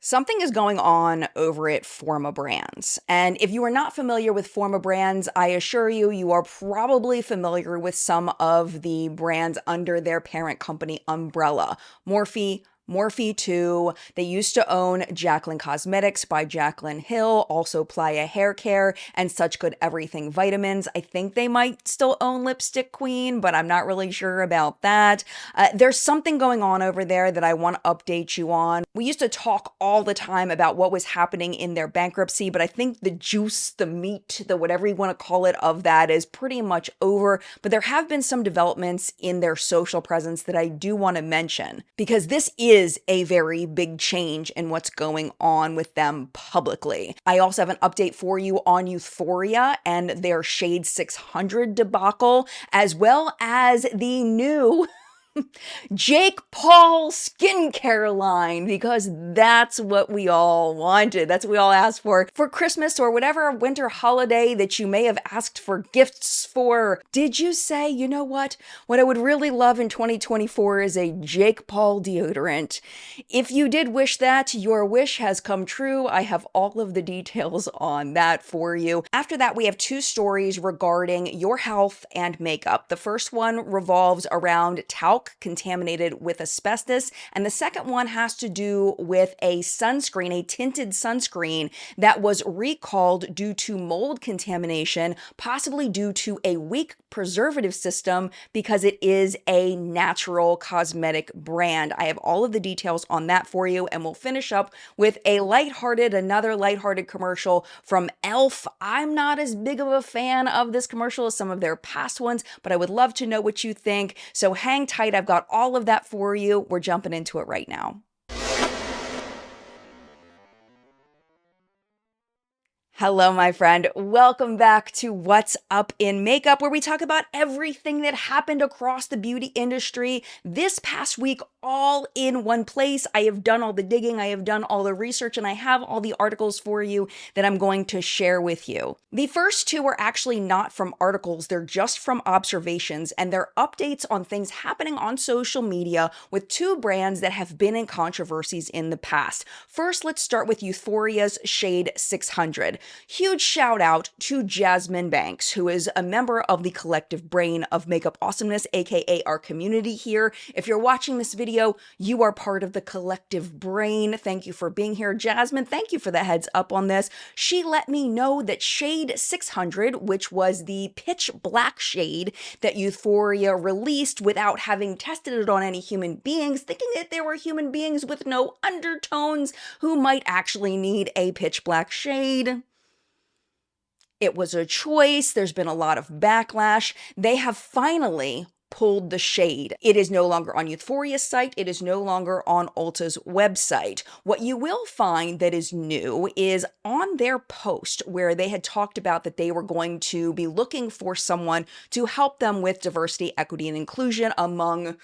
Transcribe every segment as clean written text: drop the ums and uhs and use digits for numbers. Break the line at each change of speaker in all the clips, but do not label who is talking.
Something is going on over at Forma Brands. And if you are not familiar with Forma Brands, I assure you, you are probably familiar with some of the brands under their parent company umbrella. Morphe 2. They used to own Jaclyn Cosmetics by Jaclyn Hill, also Playa Hair Care, and Such Good Everything Vitamins. I think they might still own Lipstick Queen, but I'm not really sure about that. There's something going on over there that I want to update you on. We used to talk all the time about what was happening in their bankruptcy, but I think the juice, the meat, the whatever you want to call it of that is pretty much over. But there have been some developments in their social presence that I do want to mention, because this is a very big change in what's going on with them publicly. I also have an update for you on Youthforia and their Shade 600 debacle, as well as the new Jake Paul skincare line, because that's what we all wanted. That's what we all asked for Christmas or whatever winter holiday that you may have asked for gifts for. Did you say, you know what I would really love in 2024 is a Jake Paul deodorant? If you did wish that, your wish has come true. I have all of the details on that for you. After that, we have two stories regarding your health and makeup. The first one revolves around talc contaminated with asbestos, and the second one has to do with a sunscreen, a tinted sunscreen that was recalled due to mold contamination, possibly due to a weak preservative system, because it is a natural cosmetic brand. I have all of the details on that for you, and we'll finish up with another lighthearted commercial from e.l.f. I'm not as big of a fan of this commercial as some of their past ones, but I would love to know what you think, so hang tight. I've got all of that for you. We're jumping into it right now. Hello, my friend. Welcome back to What's Up in Makeup, where we talk about everything that happened across the beauty industry this past week, all in one place. I have done all the digging, I have done all the research, and I have all the articles for you that I'm going to share with you. The first two are actually not from articles, they're just from observations, and they're updates on things happening on social media with two brands that have been in controversies in the past. First, let's start with Youthforia's Shade 600. Huge shout out to Jasmine Banks, who is a member of the collective brain of Makeup Awesomeness, aka our community here. If you're watching this video, you are part of the collective brain. Thank you for being here. Jasmine, thank you for the heads up on this. She let me know that Shade 600, which was the pitch black shade that Youthforia released without having tested it on any human beings, thinking that there were human beings with no undertones who might actually need a pitch black shade. It was a choice. There's been a lot of backlash. They have finally pulled the shade. It is no longer on Youthforia's site. It is no longer on Ulta's website. What you will find that is new is on their post where they had talked about that they were going to be looking for someone to help them with diversity, equity, and inclusion among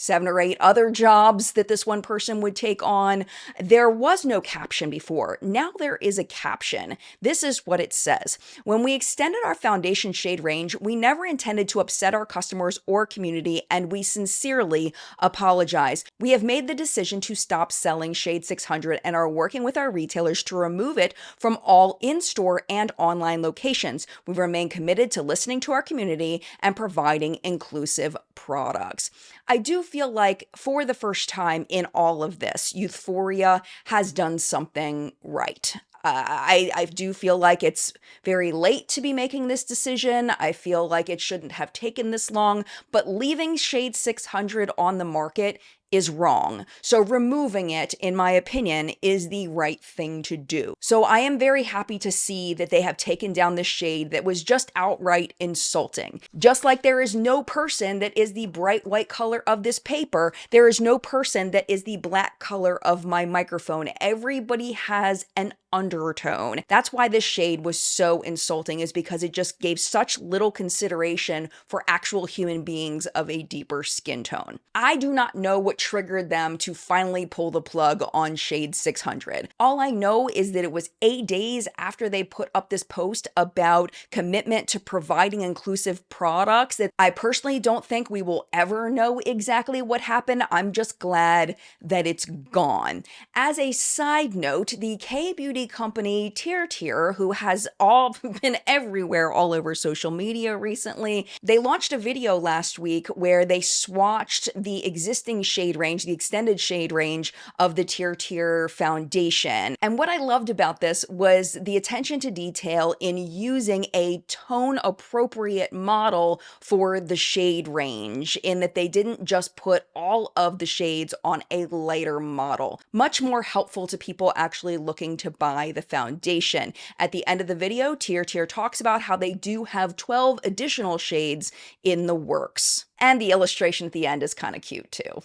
7 or 8 other jobs that this one person would take on. There was no caption before. Now there is a caption. This is what it says. When we extended our foundation shade range, we never intended to upset our customers or community, and we sincerely apologize. We have made the decision to stop selling Shade 600 and are working with our retailers to remove it from all in-store and online locations. We remain committed to listening to our community and providing inclusive products. I do feel like for the first time in all of this, Youthforia has done something right. I do feel like it's very late to be making this decision. I feel like it shouldn't have taken this long, but leaving Shade 600 on the market is wrong. So removing it, in my opinion, is the right thing to do. So I am very happy to see that they have taken down this shade that was just outright insulting. Just like there is no person that is the bright white color of this paper, there is no person that is the black color of my microphone. Everybody has an undertone. That's why this shade was so insulting, is because it just gave such little consideration for actual human beings of a deeper skin tone. I do not know what what triggered them to finally pull the plug on Shade 600. All I know is that it was 8 days after they put up this post about commitment to providing inclusive products that I personally don't think we will ever know exactly what happened. I'm just glad that it's gone. As a side note, the K-beauty company Tier, who has all been everywhere all over social media recently, they launched a video last week where they swatched the existing shade range, the extended shade range of the Tier foundation. And what I loved about this was the attention to detail in using a tone-appropriate model for the shade range, in that they didn't just put all of the shades on a lighter model. Much more helpful to people actually looking to buy the foundation. At the end of the video, Tier talks about how they do have 12 additional shades in the works. And the illustration at the end is kind of cute too.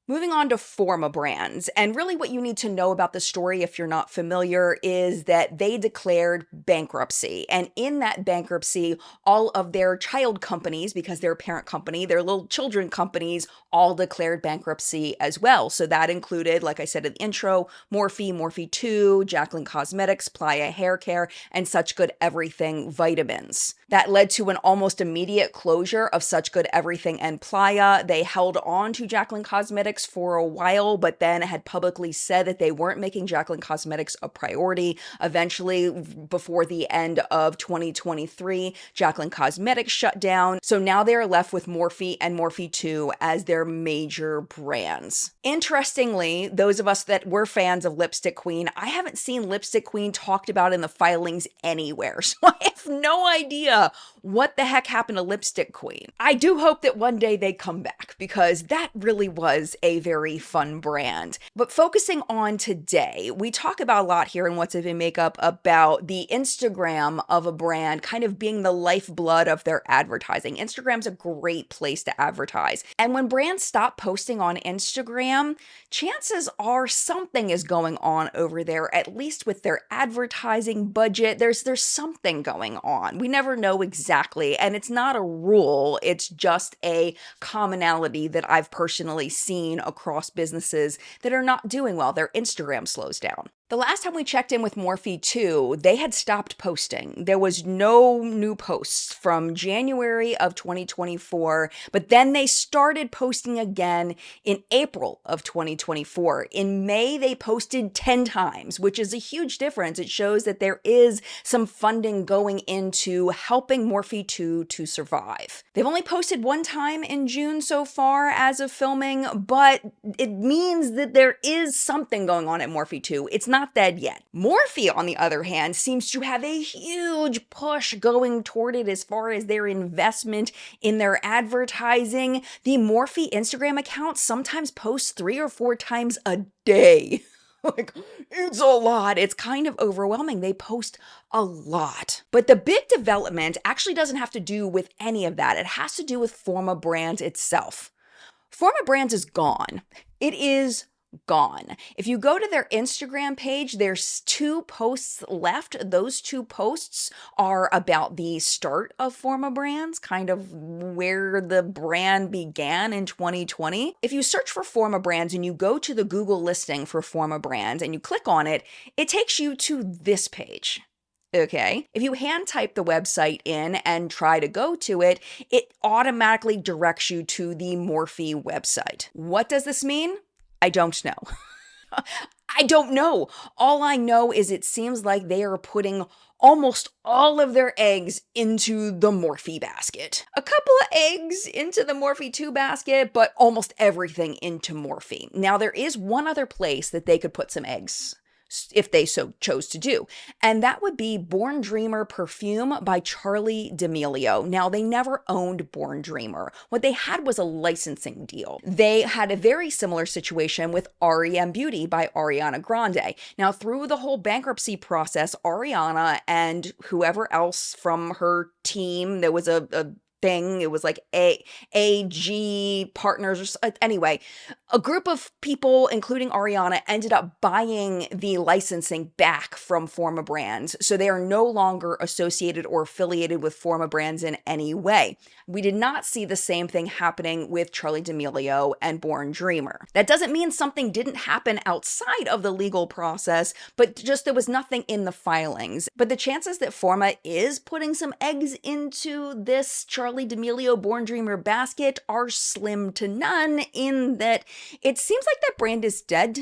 Moving on to Forma brands, and really what you need to know about the story if you're not familiar is that they declared bankruptcy. And in that bankruptcy, all of their child companies, because they're a parent company, their little children companies, all declared bankruptcy as well. So that included, like I said in the intro, Morphe 2, Jaclyn Cosmetics, Playa Hair Care, and Such Good Everything Vitamins. That led to an almost immediate closure of Such Good Everything and Playa. They held on to Jaclyn Cosmetics for a while, but then had publicly said that they weren't making Jaclyn Cosmetics a priority. Eventually, before the end of 2023, Jaclyn Cosmetics shut down. So now they're left with Morphe and Morphe 2 as their major brands. Interestingly, those of us that were fans of Lipstick Queen, I haven't seen Lipstick Queen talked about in the filings anywhere. So I have no idea what the heck happened to Lipstick Queen. I do hope that one day they come back, because that really was a very fun brand. But focusing on today, we talk about a lot here in What's Up in Makeup about the Instagram of a brand kind of being the lifeblood of their advertising. Instagram's a great place to advertise. And when brands stop posting on Instagram, chances are something is going on over there, at least with their advertising budget. There's something going on. We never know exactly, and it's not a rule, it's just a commonality that I've personally seen across businesses that are not doing well. Their Instagram slows down. The last time we checked in with Morphe 2, they had stopped posting. There was no new posts from January of 2024, but then they started posting again in April of 2024. In May, they posted 10 times, which is a huge difference. It shows that there is some funding going into helping Morphe 2 to survive. They've only posted one time in June so far as of filming, but it means that there is something going on at Morphe 2. It's not dead yet. Morphe, on the other hand, seems to have a huge push going toward it as far as their investment in their advertising. The Morphe Instagram account sometimes posts 3 or 4 times a day. Like, it's a lot. It's kind of overwhelming. They post a lot. But the big development actually doesn't have to do with any of that. It has to do with Forma Brands itself. Forma Brands is gone. It is gone. If you go to their Instagram page, there's 2 posts left. Those 2 posts are about the start of Forma Brands, kind of where the brand began in 2020. If you search for Forma Brands and you go to the Google listing for Forma Brands and you click on it, it takes you to this page. Okay, if you hand type the website in and try to go to it, it automatically directs you to the Morphe website. What does this mean? I don't know. I don't know. All I know is it seems like they are putting almost all of their eggs into the Morphe basket. A couple of eggs into the Morphe 2 basket, but almost everything into Morphe. Now, there is one other place that they could put some eggs if they so chose to do. And that would be Born Dreamer Perfume by Charli D'Amelio. Now, they never owned Born Dreamer. What they had was a licensing deal. They had a very similar situation with REM Beauty by Ariana Grande. Now, through the whole bankruptcy process, Ariana and whoever else from her team, there was a thing, it was like AG Partners, anyway, A group of people, including Ariana, ended up buying the licensing back from Forma brands, so they are no longer associated or affiliated with Forma brands in any way. We did not see the same thing happening with Charli D'Amelio and Born Dreamer. That doesn't mean something didn't happen outside of the legal process, but just there was nothing in the filings. But the chances that Forma is putting some eggs into this Charli D'Amelio Born Dreamer basket are slim to none, in that it seems like that brand is dead.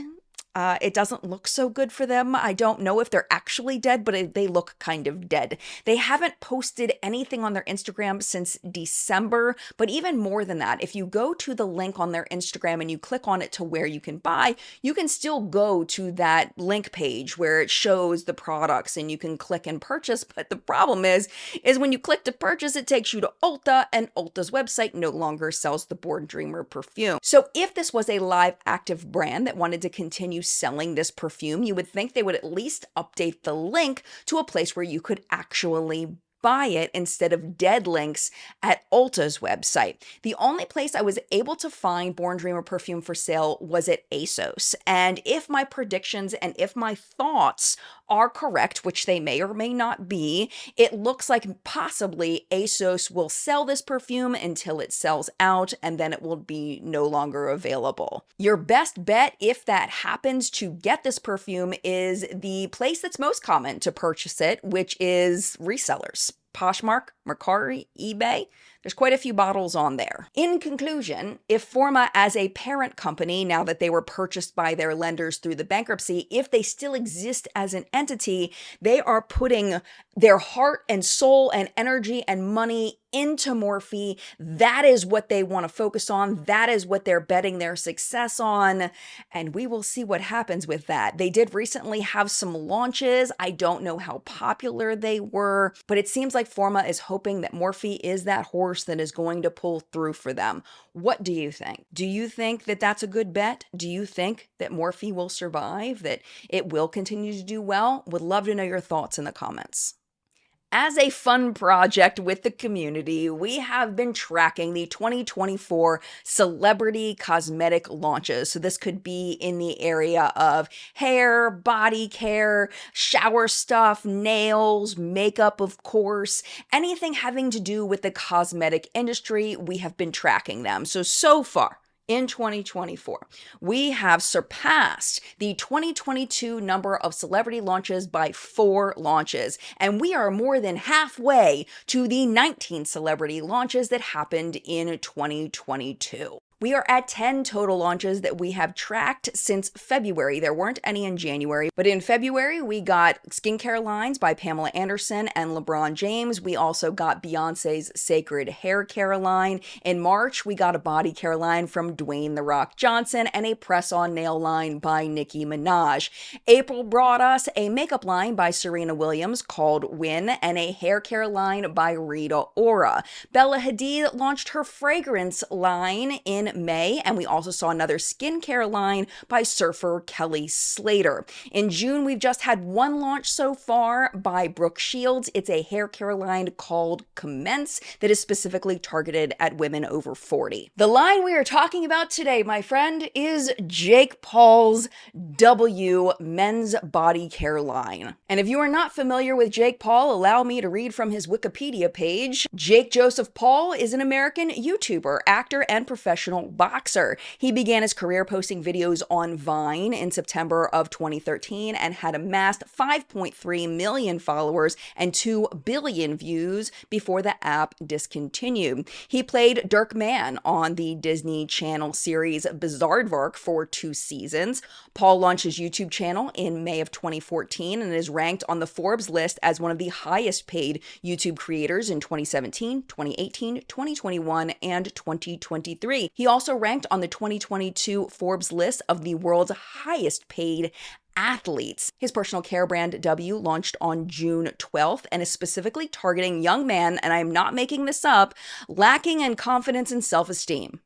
It doesn't look so good for them. I don't know if they're actually dead, but they look kind of dead. They haven't posted anything on their Instagram since December, but even more than that, if you go to the link on their Instagram and you click on it to where you can buy, you can still go to that link page where it shows the products and you can click and purchase. But the problem is when you click to purchase, it takes you to Ulta, and Ulta's website no longer sells the Born Dreamer perfume. So if this was a live active brand that wanted to continue selling this perfume, you would think they would at least update the link to a place where you could actually buy it instead of dead links at Ulta's website. The only place I was able to find Born Dreamer perfume for sale was at ASOS. And if my predictions and if my thoughts are correct, which they may or may not be, it looks like possibly ASOS will sell this perfume until it sells out, and then it will be no longer available. Your best bet, if that happens, to get this perfume is the place that's most common to purchase it, which is resellers. Poshmark, Mercari, eBay. There's quite a few bottles on there. In conclusion, if Forma as a parent company, now that they were purchased by their lenders through the bankruptcy, if they still exist as an entity, they are putting their heart and soul and energy and money into Morphe. That is what they want to focus on. That is what they're betting their success on. And we will see what happens with that. They did recently have some launches. I don't know how popular they were, but it seems like Forma is hoping that Morphe is that horse that is going to pull through for them. What do you think? Do you think that that's a good bet? Do you think that Morphe will survive, that it will continue to do well? Would love to know your thoughts in the comments. As a fun project with the community, we have been tracking the 2024 celebrity cosmetic launches. So this could be in the area of hair, body care, shower stuff, nails, makeup, of course, anything having to do with the cosmetic industry. We have been tracking them. So far, in 2024, we have surpassed the 2022 number of celebrity launches by 4 launches, and we are more than halfway to the 19 celebrity launches that happened in 2022. We are at 10 total launches that we have tracked since February. There weren't any in January, but in February, we got skincare lines by Pamela Anderson and LeBron James. We also got Beyonce's Sacred Hair Care line. In March, we got a body care line from Dwayne "The Rock" Johnson and a press-on nail line by Nicki Minaj. April brought us a makeup line by Serena Williams called WUIM and a hair care line by Rita Ora. Bella Hadid launched her fragrance line in May, and we also saw another skincare line by surfer Kelly Slater. In June, we've just had one launch so far by Brooke Shields. It's a hair care line called Commence that is specifically targeted at women over 40. The line we are talking about today, my friend, is Jake Paul's W men's body care line. And if you are not familiar with Jake Paul, allow me to read from his Wikipedia page. Jake Joseph Paul is an American YouTuber, actor, and professional boxer. He began his career posting videos on Vine in September of 2013 and had amassed 5.3 million followers and 2 billion views before the app discontinued. He played Dirk Mann on the Disney Channel series Bizaardvark for 2 seasons. Paul launched his YouTube channel in May of 2014 and is ranked on the Forbes list as one of the highest paid YouTube creators in 2017, 2018, 2021, and 2023. He also ranked on the 2022 Forbes list of the world's highest paid athletes. His personal care brand W launched on June 12th and is specifically targeting young men, and I am not making this up, lacking in confidence and self-esteem.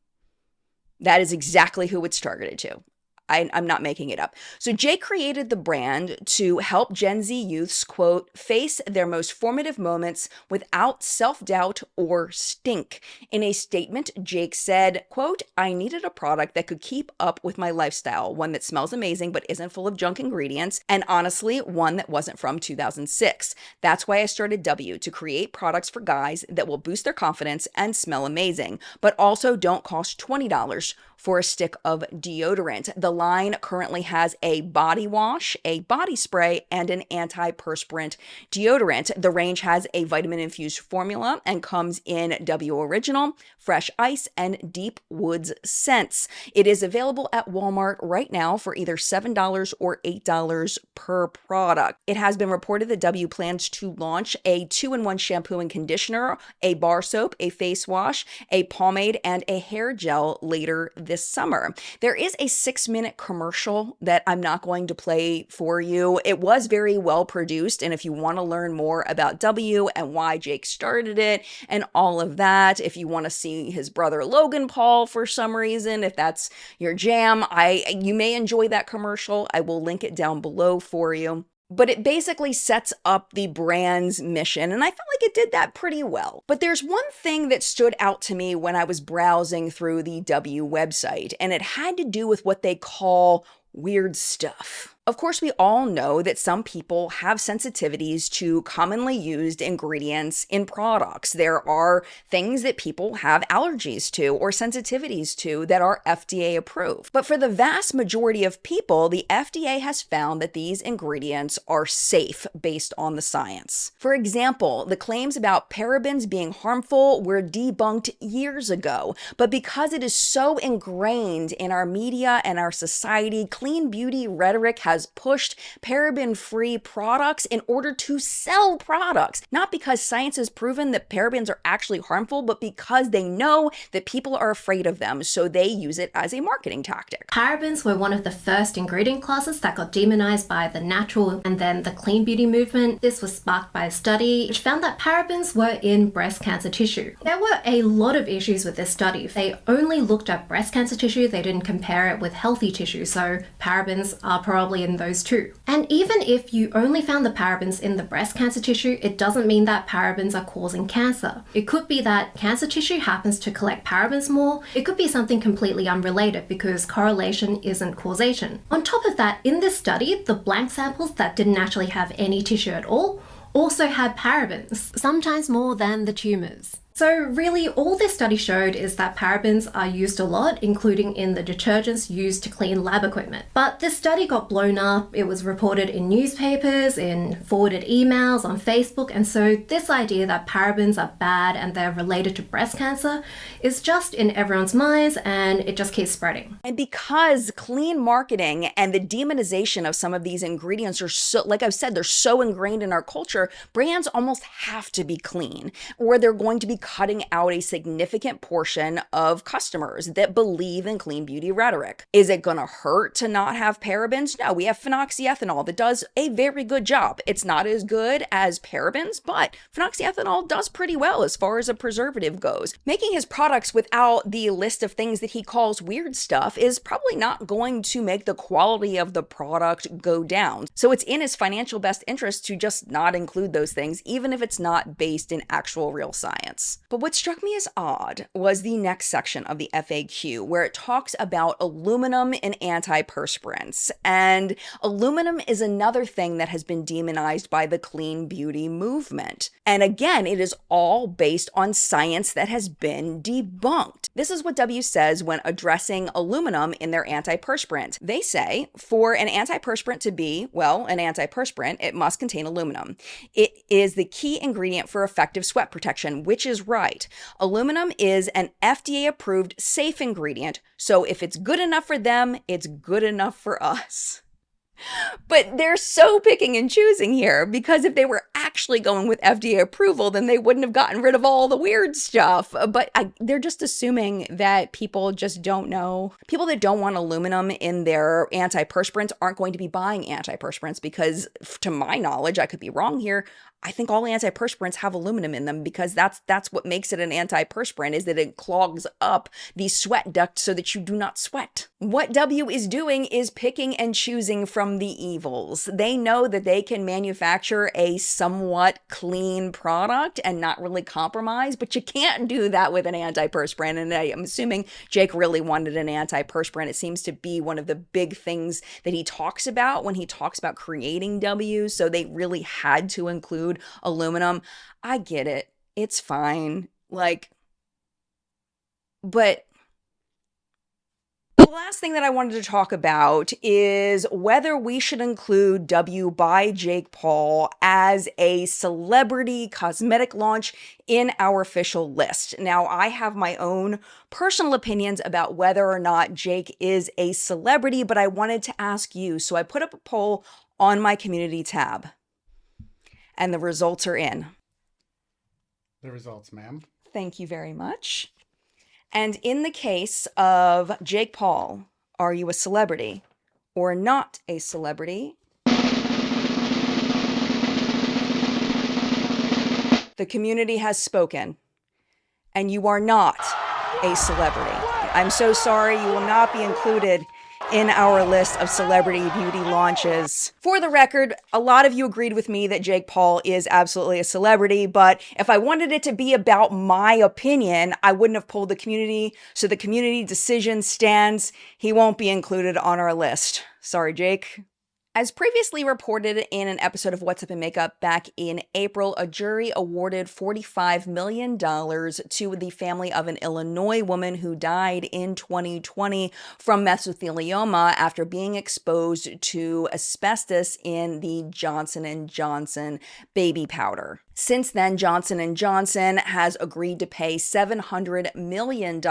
That is exactly who it's targeted to. I'm not making it up. So Jay created the brand to help Gen Z youths, quote, face their most formative moments without self-doubt or stink. In a statement, Jake said, quote, I needed a product that could keep up with my lifestyle, one that smells amazing but isn't full of junk ingredients, and honestly, one that wasn't from 2006. That's why I started W, to create products for guys that will boost their confidence and smell amazing, but also don't cost $20 for a stick of deodorant. The line currently has a body wash, a body spray, and an antiperspirant deodorant. The range has a vitamin-infused formula and comes in W Original, Fresh Ice, and Deep Woods scents. It is available at Walmart right now for either $7 or $8 per product. It has been reported that W plans to launch a 2-in-1 shampoo and conditioner, a bar soap, a face wash, a pomade, and a hair gel later this summer. There is a 6-minute commercial that I'm not going to play for you. It was very well produced, and if you want to learn more about W and why Jake started it and all of that, if you want to see his brother Logan Paul for some reason, if that's your jam, you may enjoy that commercial. I will link it down below for you. But it basically sets up the brand's mission, and I felt like it did that pretty well. But there's one thing that stood out to me when I was browsing through the W website, and it had to do with what they call weird stuff. Of course, we all know that some people have sensitivities to commonly used ingredients in products. There are things that people have allergies to or sensitivities to that are FDA approved. But for the vast majority of people, the FDA has found that these ingredients are safe based on the science. For example, the claims about parabens being harmful were debunked years ago. But because it is so ingrained in our media and our society, clean beauty rhetoric has pushed paraben-free products in order to sell products. Not because science has proven that parabens are actually harmful, but because they know that people are afraid of them, so they use it as a marketing tactic.
Parabens were one of the first ingredient classes that got demonized by the natural and then the clean beauty movement. This was sparked by a study which found that parabens were in breast cancer tissue. There were a lot of issues with this study. They only looked at breast cancer tissue, they didn't compare it with healthy tissue, so parabens are probably in those too. And even if you only found the parabens in the breast cancer tissue, it doesn't mean that parabens are causing cancer. It could be that cancer tissue happens to collect parabens more. It could be something completely unrelated because correlation isn't causation. On top of that, in this study, the blank samples that didn't actually have any tissue at all also had parabens, sometimes more than the tumors. So really, all this study showed is that parabens are used a lot, including in the detergents used to clean lab equipment. But this study got blown up, it was reported in newspapers, in forwarded emails, on Facebook, and so this idea that parabens are bad and they're related to breast cancer is just in everyone's minds, and it just keeps spreading.
And because clean marketing and the demonization of some of these ingredients are so, like I've said, they're so ingrained in our culture, brands almost have to be clean, or they're going to be cutting out a significant portion of customers that believe in clean beauty rhetoric. Is it going to hurt to not have parabens? No, we have phenoxyethanol that does a very good job. It's not as good as parabens, but phenoxyethanol does pretty well as far as a preservative goes. Making his products without the list of things that he calls weird stuff is probably not going to make the quality of the product go down. So it's in his financial best interest to just not include those things, even if it's not based in actual real science. But what struck me as odd was the next section of the FAQ, where it talks about aluminum and antiperspirants. And aluminum is another thing that has been demonized by the clean beauty movement. And again, it is all based on science that has been debunked. This is what W says when addressing aluminum in their antiperspirant. They say, for an antiperspirant to be, well, an antiperspirant, it must contain aluminum. It is the key ingredient for effective sweat protection, which is right. Aluminum is an FDA-approved safe ingredient, so if it's good enough for them, it's good enough for us. But they're so picking and choosing here, because if they were actually going with FDA approval, then they wouldn't have gotten rid of all the weird stuff. But they're just assuming that people just don't know. People that don't want aluminum in their antiperspirants aren't going to be buying antiperspirants because, to my knowledge, I could be wrong here, I think all antiperspirants have aluminum in them because that's what makes it an antiperspirant, is that it clogs up the sweat duct so that you do not sweat. What W is doing is picking and choosing from the evils. They know that they can manufacture a somewhat clean product and not really compromise, but you can't do that with an antiperspirant. And I'm assuming Jake really wanted an antiperspirant. It seems to be one of the big things that he talks about when he talks about creating W. So they really had to include aluminum. I get it. It's fine. But the last thing that I wanted to talk about is whether we should include W by Jake Paul as a celebrity cosmetic launch in our official list. Now, I have my own personal opinions about whether or not Jake is a celebrity, but I wanted to ask you. So I put up a poll on my community tab, and the results are in.
The results, ma'am.
Thank you very much. And in the case of Jake Paul, are you a celebrity or not a celebrity? The community has spoken, and you are not a celebrity. I'm so sorry, you will not be included in our list of celebrity beauty launches. For the record, a lot of you agreed with me that Jake Paul is absolutely a celebrity, but if I wanted it to be about my opinion, I wouldn't have polled the community, so the community decision stands. He won't be included on our list. Sorry, Jake. As previously reported in an episode of What's Up in Makeup back in April, a jury awarded $45 million to the family of an Illinois woman who died in 2020 from mesothelioma after being exposed to asbestos in the Johnson & Johnson baby powder. Since then, Johnson & Johnson has agreed to pay $700 million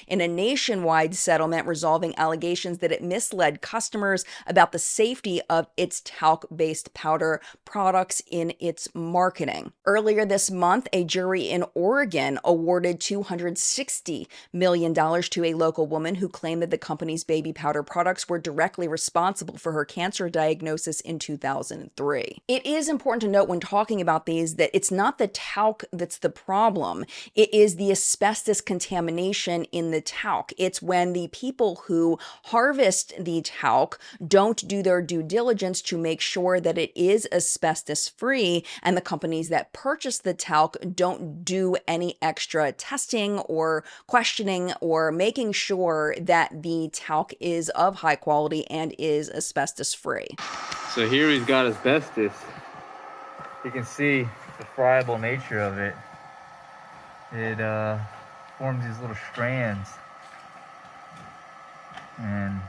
in a nationwide settlement resolving allegations that it misled customers about the safety of its talc-based powder products in its marketing. Earlier this month, a jury in Oregon awarded $260 million to a local woman who claimed that the company's baby powder products were directly responsible for her cancer diagnosis in 2003. It is important to note when talking about these that it's not the talc that's the problem. It is the asbestos contamination in the talc. It's when the people who harvest the talc don't do their due diligence to make sure that it is asbestos free, and the companies that purchase the talc don't do any extra testing or questioning or making sure that the talc is of high quality and is asbestos free.
So here he's got asbestos.
You can see the friable nature of it. It forms these little strands, and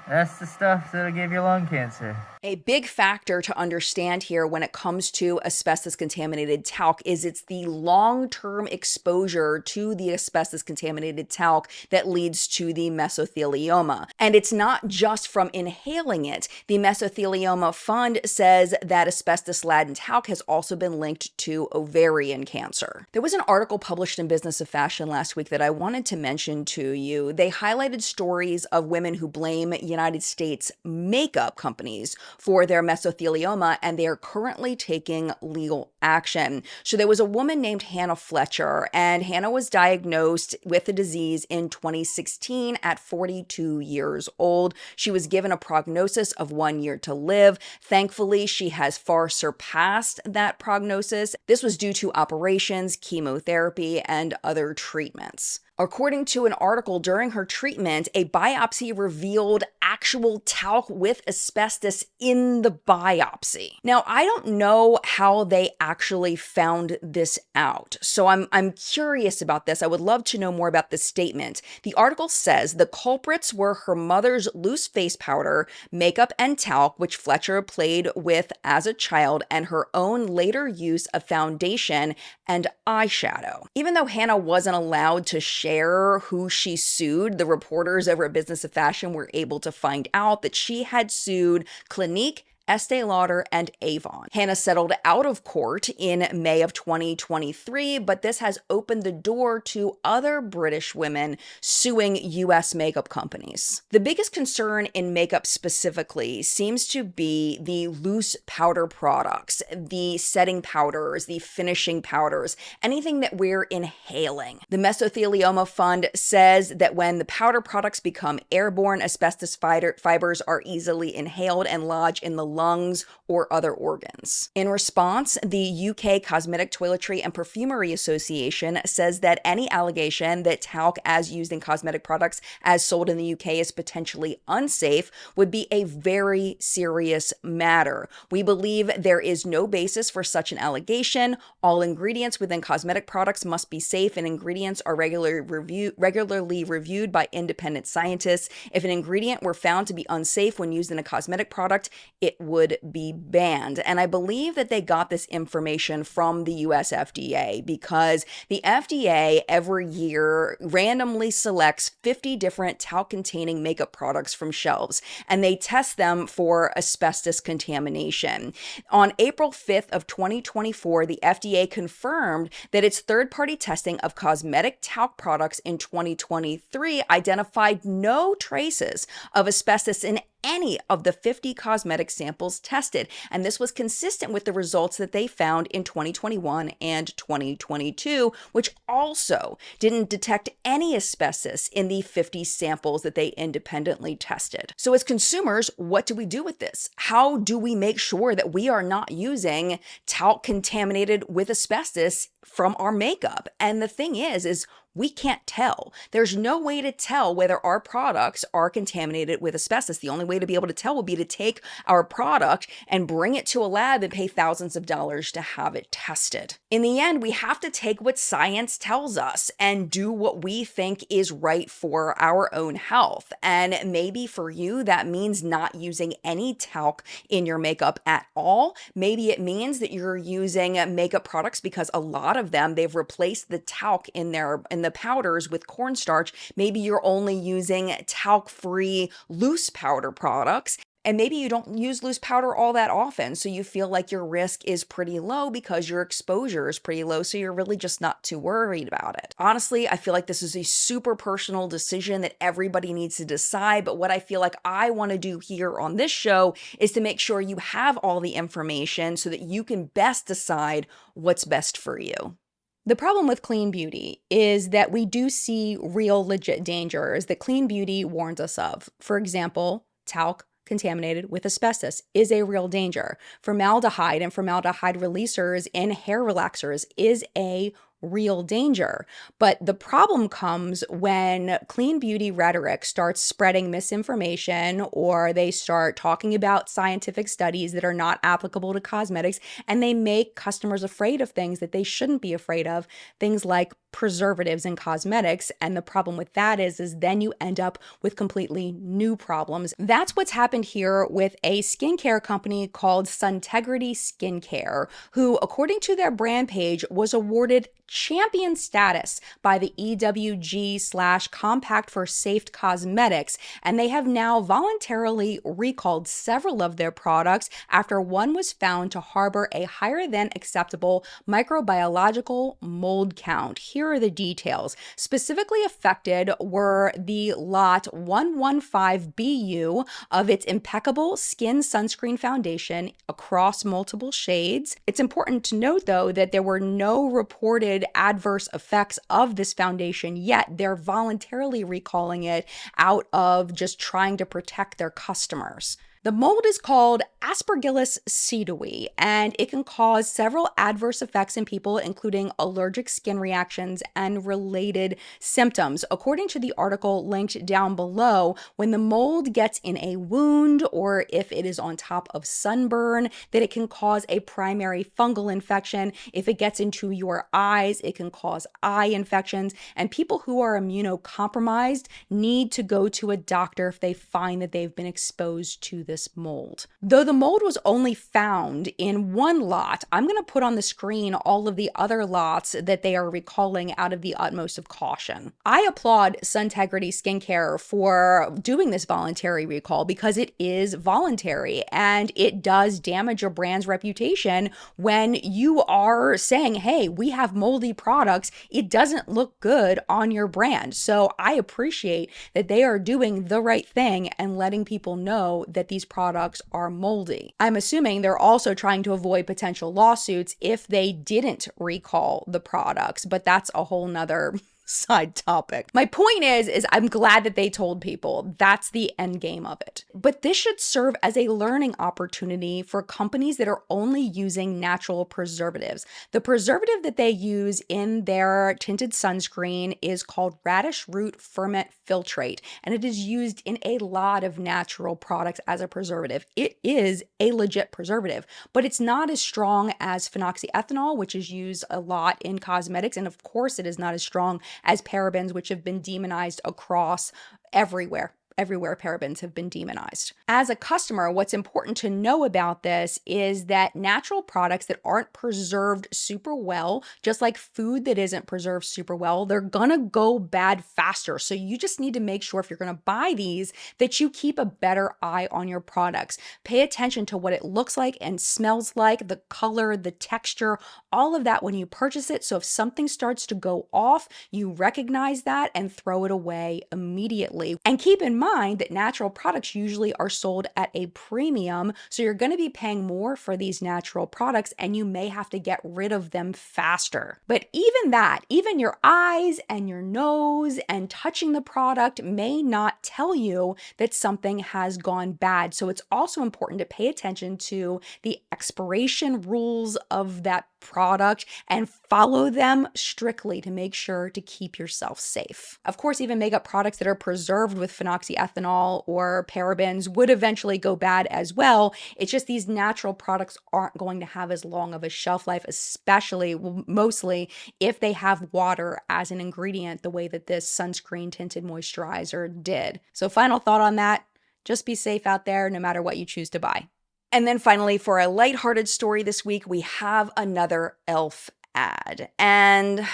that's the stuff that'll give you lung cancer.
A big factor to understand here when it comes to asbestos-contaminated talc is it's the long-term exposure to the asbestos-contaminated talc that leads to the mesothelioma. And it's not just from inhaling it. The Mesothelioma Fund says that asbestos-laden talc has also been linked to ovarian cancer. There was an article published in Business of Fashion last week that I wanted to mention to you. They highlighted stories of women who blame United States makeup companies for their mesothelioma, and they are currently taking legal action. So there was a woman named Hannah Fletcher, and Hannah was diagnosed with the disease in 2016 at 42 years old. She was given a prognosis of 1 year to live. Thankfully, she has far surpassed that prognosis. This was due to operations, chemotherapy, and other treatments. According to an article, during her treatment, a biopsy revealed actual talc with asbestos in the biopsy. Now, I don't know how they actually found this out, so I'm curious about this. I would love to know more about this statement. The article says the culprits were her mother's loose face powder, makeup, and talc, which Fletcher played with as a child, and her own later use of foundation and eyeshadow. Even though Hannah wasn't allowed to share who she sued, the reporters over at Business of Fashion were able to find out that she had sued Clinique Estee Lauder, and Avon. Hannah settled out of court in May of 2023, but this has opened the door to other British women suing US makeup companies. The biggest concern in makeup specifically seems to be the loose powder products, the setting powders, the finishing powders, anything that we're inhaling. The Mesothelioma Fund says that when the powder products become airborne, asbestos fibers are easily inhaled and lodge in the lungs or other organs. In response, the UK Cosmetic Toiletry and Perfumery Association says that any allegation that talc as used in cosmetic products as sold in the UK is potentially unsafe would be a very serious matter. We believe there is no basis for such an allegation. All ingredients within cosmetic products must be safe, and ingredients are regularly reviewed by independent scientists. If an ingredient were found to be unsafe when used in a cosmetic product, it would be banned. And I believe that they got this information from the US FDA, because the FDA every year randomly selects 50 different talc-containing makeup products from shelves, and they test them for asbestos contamination. On April 5th of 2024, the FDA confirmed that its third-party testing of cosmetic talc products in 2023 identified no traces of asbestos in any of the 50 cosmetic samples tested. And this was consistent with the results that they found in 2021 and 2022, which also didn't detect any asbestos in the 50 samples that they independently tested. So as consumers, what do we do with this? How do we make sure that we are not using talc contaminated with asbestos from our makeup? And the thing is we can't tell. There's no way to tell whether our products are contaminated with asbestos. The only way to be able to tell would be to take our product and bring it to a lab and pay thousands of dollars to have it tested. In the end, we have to take what science tells us and do what we think is right for our own health. And maybe for you, that means not using any talc in your makeup at all. Maybe it means that you're using makeup products because a lot of them, they've replaced the talc in the powders with cornstarch. Maybe you're only using talc-free loose powder products. And maybe you don't use loose powder all that often, so you feel like your risk is pretty low because your exposure is pretty low, so you're really just not too worried about it. Honestly, I feel like this is a super personal decision that everybody needs to decide, but what I feel like I want to do here on this show is to make sure you have all the information so that you can best decide what's best for you. The problem with clean beauty is that we do see real legit dangers that clean beauty warns us of. For example, talc contaminated with asbestos is a real danger. Formaldehyde and formaldehyde releasers in hair relaxers is a real danger. But the problem comes when clean beauty rhetoric starts spreading misinformation, or they start talking about scientific studies that are not applicable to cosmetics, and they make customers afraid of things that they shouldn't be afraid of, things like preservatives in cosmetics. And the problem with that is then you end up with completely new problems. That's what's happened here with a skincare company called Suntegrity Skincare, who, according to their brand page, was awarded champion status by the EWG/Compact for Safe Cosmetics, and they have now voluntarily recalled several of their products after one was found to harbor a higher than acceptable microbiological mold count. Here are the details. Specifically affected were the lot 115BU of its impeccable skin sunscreen foundation across multiple shades. It's important to note, though, that there were no reported adverse effects of this foundation yet. They're voluntarily recalling it out of just trying to protect their customers. The mold is called Aspergillus cedowi, and it can cause several adverse effects in people, including allergic skin reactions and related symptoms. According to the article linked down below, when the mold gets in a wound or if it is on top of sunburn, that it can cause a primary fungal infection. If it gets into your eyes, it can cause eye infections, and people who are immunocompromised need to go to a doctor if they find that they've been exposed to this this mold. Though the mold was only found in one lot, I'm going to put on the screen all of the other lots that they are recalling out of the utmost of caution. I applaud Suntegrity Skincare for doing this voluntary recall because it is voluntary and it does damage your brand's reputation when you are saying, hey, we have moldy products. It doesn't look good on your brand. So I appreciate that they are doing the right thing and letting people know that these products are moldy. I'm assuming they're also trying to avoid potential lawsuits if they didn't recall the products, but that's a whole nother side topic. My point is I'm glad that they told people. That's the end game of it. But this should serve as a learning opportunity for companies that are only using natural preservatives. The preservative that they use in their tinted sunscreen is called radish root ferment filtrate, and it is used in a lot of natural products as a preservative. It is a legit preservative, but it's not as strong as phenoxyethanol, which is used a lot in cosmetics, and of course it is not as strong as parabens, which have been demonized across everywhere. Everywhere parabens have been demonized. As a customer, what's important to know about this is that natural products that aren't preserved super well, just like food that isn't preserved super well, they're gonna go bad faster. So you just need to make sure if you're gonna buy these that you keep a better eye on your products. Pay attention to what it looks like and smells like, the color, the texture, all of that when you purchase it. So if something starts to go off, you recognize that and throw it away immediately. And keep in mind that natural products usually are sold at a premium, so you're going to be paying more for these natural products and you may have to get rid of them faster. But even your eyes and your nose and touching the product may not tell you that something has gone bad. So it's also important to pay attention to the expiration rules of that product and follow them strictly to make sure to keep yourself safe. Of course, even makeup products that are preserved with phenoxyethanol or parabens would eventually go bad as well. It's just these natural products aren't going to have as long of a shelf life, especially, mostly if they have water as an ingredient, the way that this sunscreen tinted moisturizer did. So final thought on that, just be safe out there no matter what you choose to buy. And then finally, for a lighthearted story this week, we have another e.l.f. ad. And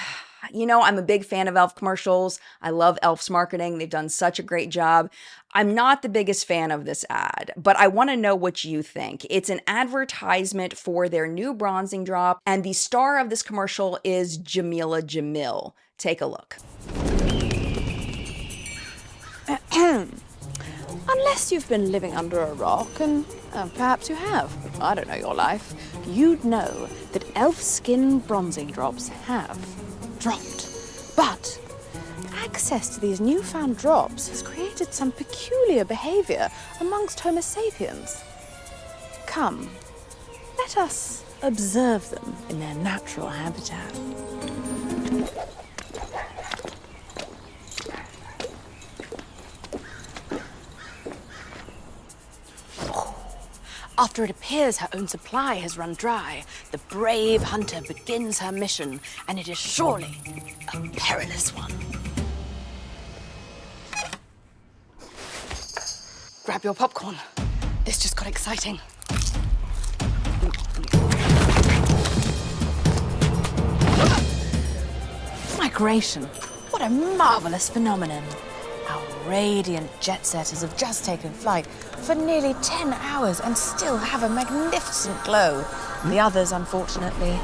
you know, I'm a big fan of e.l.f. commercials. I love e.l.f.'s marketing. They've done such a great job. I'm not the biggest fan of this ad, but I want to know what you think. It's an advertisement for their new bronzing drop, and the star of this commercial is Jamila Jamil. Take a look.
Unless you've been living under a rock, and perhaps you have, I don't know your life, you'd know that e.l.f. Skin Bronzing Drops have dropped. But access to these newfound drops has created some peculiar behavior amongst Homo sapiens. Come, let us observe them in their natural habitat. After it appears her own supply has run dry, the brave hunter begins her mission, and it is surely a perilous one. Grab your popcorn. This just got exciting. Migration. What a marvelous phenomenon. Our radiant jet setters have just taken flight for nearly 10 hours and still have a magnificent glow. The others, unfortunately,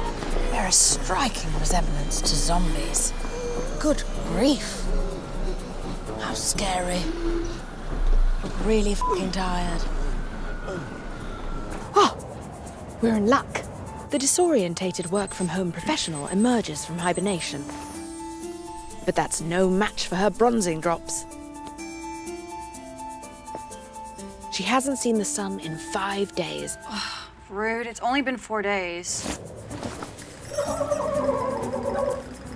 bear a striking resemblance to zombies. Good grief. How scary. Look really f***ing tired. Oh, we're in luck. The disorientated work-from-home professional emerges from hibernation. But that's no match for her bronzing drops. She hasn't seen the sun in 5 days.
Oh, rude. It's only been 4 days.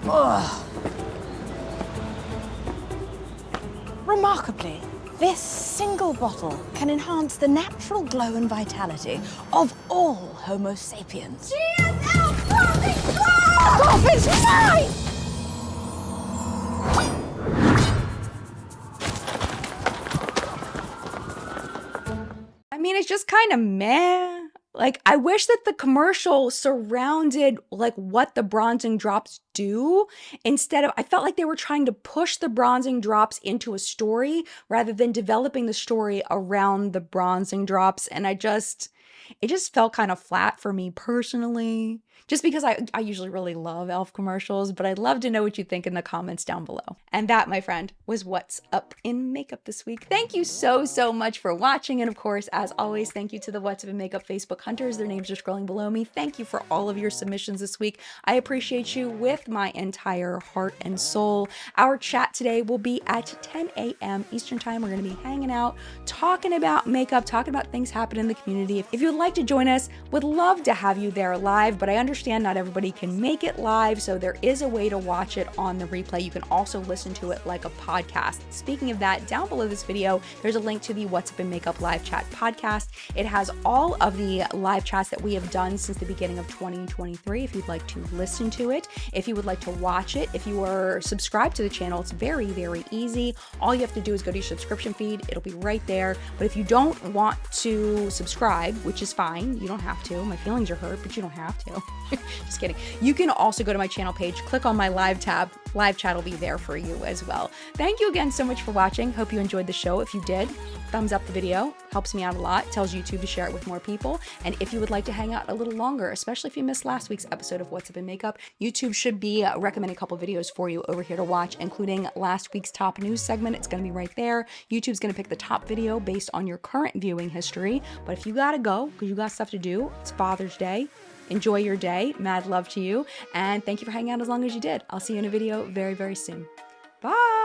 Ugh. Remarkably, this single bottle can enhance the natural glow and vitality of all Homo sapiens. Stop, it's mine!
I mean, just kind of meh. Like, I wish that the commercial surrounded like what the bronzing drops do instead of, I felt like they were trying to push the bronzing drops into a story rather than developing the story around the bronzing drops. And it just felt kind of flat for me personally. Just because I usually really love e.l.f. commercials, but I'd love to know what you think in the comments down below. And that, my friend, was what's up in makeup this week. Thank you so, so much for watching. And of course, as always, thank you to the What's Up in Makeup Facebook hunters. Their names are scrolling below me. Thank you for all of your submissions this week. I appreciate you with my entire heart and soul. Our chat today will be at 10 a.m. Eastern Time. We're going to be hanging out, talking about makeup, talking about things happening in the community. If you'd like to join us, would love to have you there live, but I understand not everybody can make it live, so there is a way to watch it on the replay. You can also listen to it like a podcast. Speaking of that, down below this video, there's a link to the What's Up in Makeup live chat podcast. It has all of the live chats that we have done since the beginning of 2023. If you'd like to listen to it, if you would like to watch it, if you are subscribed to the channel, it's very, very easy. All you have to do is go to your subscription feed. It'll be right there. But if you don't want to subscribe, which is fine, you don't have to. My feelings are hurt, but you don't have to. Just kidding. You can also go to my channel page, click on my live tab. Live chat will be there for you as well. Thank you again so much for watching. Hope you enjoyed the show. If you did, thumbs up the video. Helps me out a lot. Tells YouTube to share it with more people. And if you would like to hang out a little longer, especially if you missed last week's episode of What's Up in Makeup, YouTube should be recommending a couple videos for you over here to watch, including last week's top news segment. It's going to be right there. YouTube's going to pick the top video based on your current viewing history. But if you got to go because you got stuff to do, it's Father's Day. Enjoy your day. Mad love to you. And thank you for hanging out as long as you did. I'll see you in a video very, very soon. Bye.